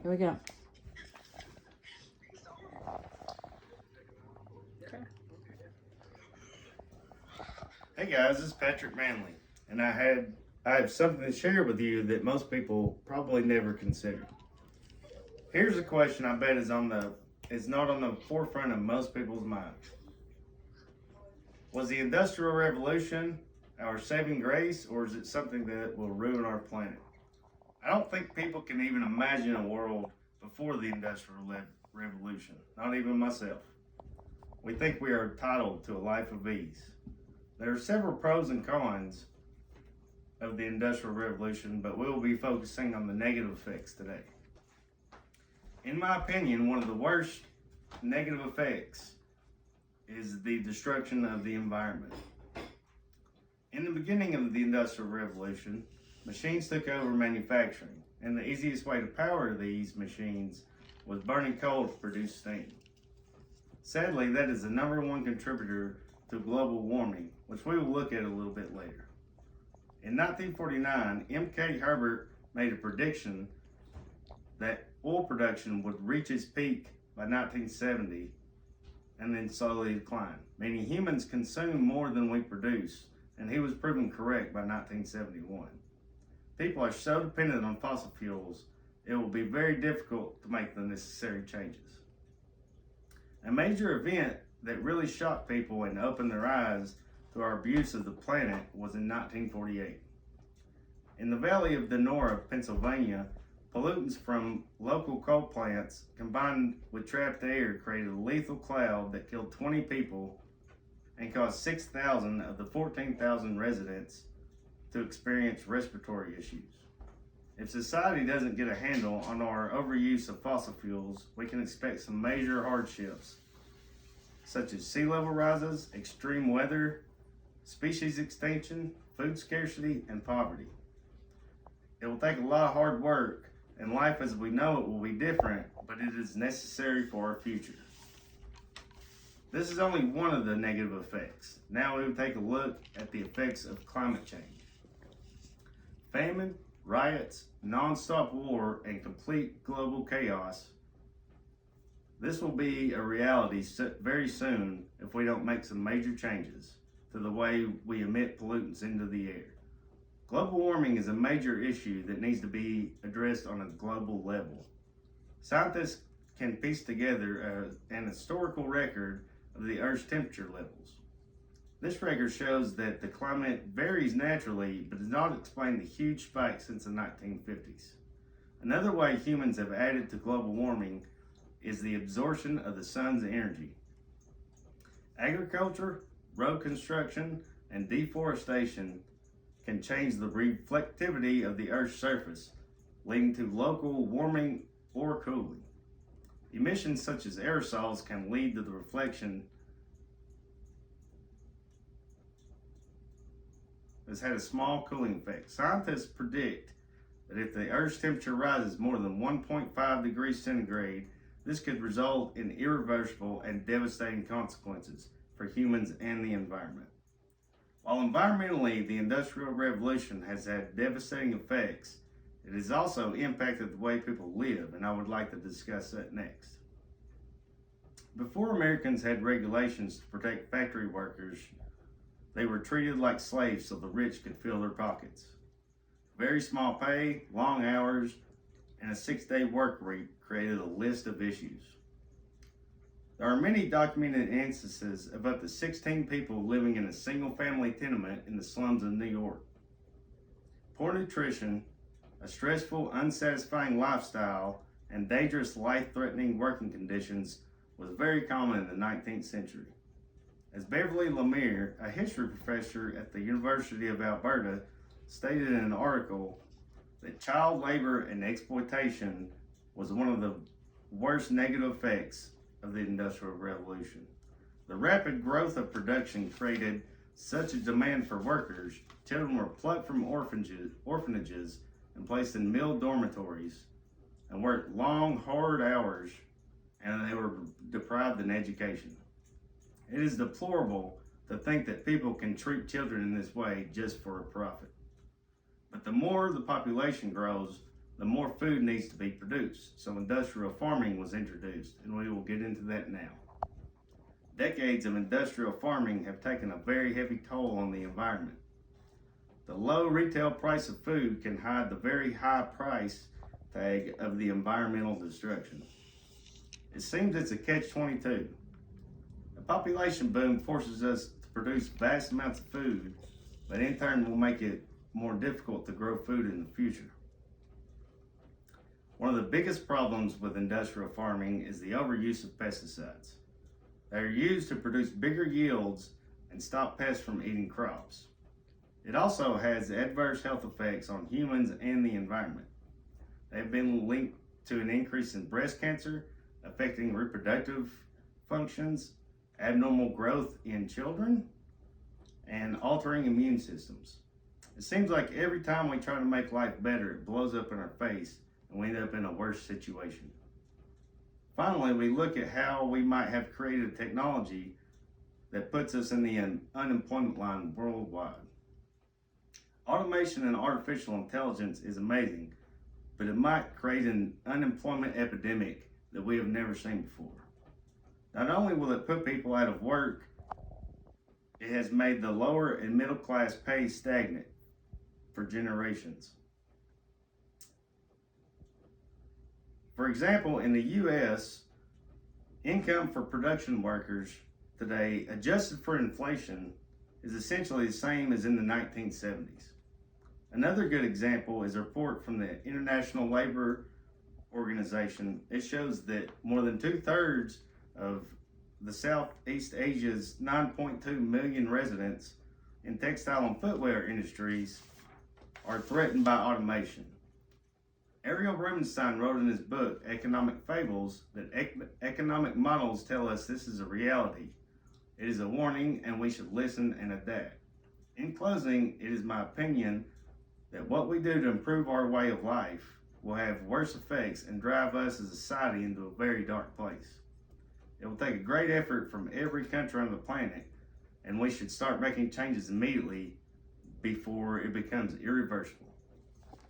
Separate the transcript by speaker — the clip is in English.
Speaker 1: Here we go.
Speaker 2: Hey guys, this is Patrick Manley, and I have something to share with you that most people probably never consider. Here's a question I bet is not on the forefront of most people's minds. Was the Industrial Revolution our saving grace, or is it something that will ruin our planet? I don't think people can even imagine a world before the Industrial Revolution, not even myself. We think we are entitled to a life of ease. There are several pros and cons of the Industrial Revolution, but we'll be focusing on the negative effects today. In my opinion, one of the worst negative effects is the destruction of the environment. In the beginning of the Industrial Revolution, machines took over manufacturing, and the easiest way to power these machines was burning coal to produce steam. Sadly, that is the number one contributor to global warming, which we will look at a little bit later. In 1949, M.K. Herbert made a prediction that oil production would reach its peak by 1970 and then slowly decline, meaning humans consume more than we produce, and he was proven correct by 1971. People are so dependent on fossil fuels, it will be very difficult to make the necessary changes. A major event that really shocked people and opened their eyes to our abuse of the planet was in 1948. In the valley of Donora, Pennsylvania, pollutants from local coal plants combined with trapped air created a lethal cloud that killed 20 people and caused 6,000 of the 14,000 residents to experience respiratory issues. If society doesn't get a handle on our overuse of fossil fuels, we can expect some major hardships, such as sea level rises, extreme weather, species extinction, food scarcity, and poverty. It will take a lot of hard work, and life as we know it will be different, but it is necessary for our future. This is only one of the negative effects. Now we will take a look at the effects of climate change. Famine, riots, non-stop war, and complete global chaos. This will be a reality very soon if we don't make some major changes to the way we emit pollutants into the air. Global warming is a major issue that needs to be addressed on a global level. Scientists can piece together an historical record of the Earth's temperature levels. This record shows that the climate varies naturally, but does not explain the huge spike since the 1950s. Another way humans have added to global warming is the absorption of the sun's energy. Agriculture, road construction, and deforestation can change the reflectivity of the Earth's surface, leading to local warming or cooling. Emissions such as aerosols can lead to the reflection has had a small cooling effect. Scientists predict that if the Earth's temperature rises more than 1.5 degrees centigrade, this could result in irreversible and devastating consequences for humans and the environment. While environmentally the Industrial Revolution has had devastating effects, it has also impacted the way people live, and I would like to discuss that next. Before Americans had regulations to protect factory workers, they were treated like slaves so the rich could fill their pockets. Very small pay, long hours, and a 6-day work week created a list of issues. There are many documented instances of up to 16 people living in a single family tenement in the slums of New York. Poor nutrition, a stressful, unsatisfying lifestyle, and dangerous, life-threatening working conditions was very common in the 19th century. As Beverly Lemire, a history professor at the University of Alberta, stated in an article that child labor and exploitation was one of the worst negative effects of the Industrial Revolution. The rapid growth of production created such a demand for workers, children were plucked from orphanages and placed in male dormitories and worked long, hard hours, and they were deprived an education. It is deplorable to think that people can treat children in this way just for a profit. But the more the population grows, the more food needs to be produced. So industrial farming was introduced, and we will get into that now. Decades of industrial farming have taken a very heavy toll on the environment. The low retail price of food can hide the very high price tag of the environmental destruction. It seems it's a catch-22. A population boom forces us to produce vast amounts of food, but in turn will make it more difficult to grow food in the future. One of the biggest problems with industrial farming is the overuse of pesticides. They are used to produce bigger yields and stop pests from eating crops. It also has adverse health effects on humans and the environment. They have been linked to an increase in breast cancer, affecting reproductive functions, abnormal growth in children, and altering immune systems. It seems like every time we try to make life better, it blows up in our face and we end up in a worse situation. Finally, we look at how we might have created technology that puts us in the unemployment line worldwide. Automation and artificial intelligence is amazing, but it might create an unemployment epidemic that we have never seen before. Not only will it put people out of work, it has made the lower and middle class pay stagnant for generations. For example, in the US, income for production workers today, adjusted for inflation, is essentially the same as in the 1970s. Another good example is a report from the International Labor Organization. It shows that more than 2/3 of the Southeast Asia's 9.2 million residents in textile and footwear industries are threatened by automation. Ariel Rubenstein wrote in his book, Economic Fables, that economic models tell us this is a reality. It is a warning, and we should listen and adapt. In closing, it is my opinion that what we do to improve our way of life will have worse effects and drive us as a society into a very dark place. It will take a great effort from every country on the planet, and we should start making changes immediately before it becomes irreversible.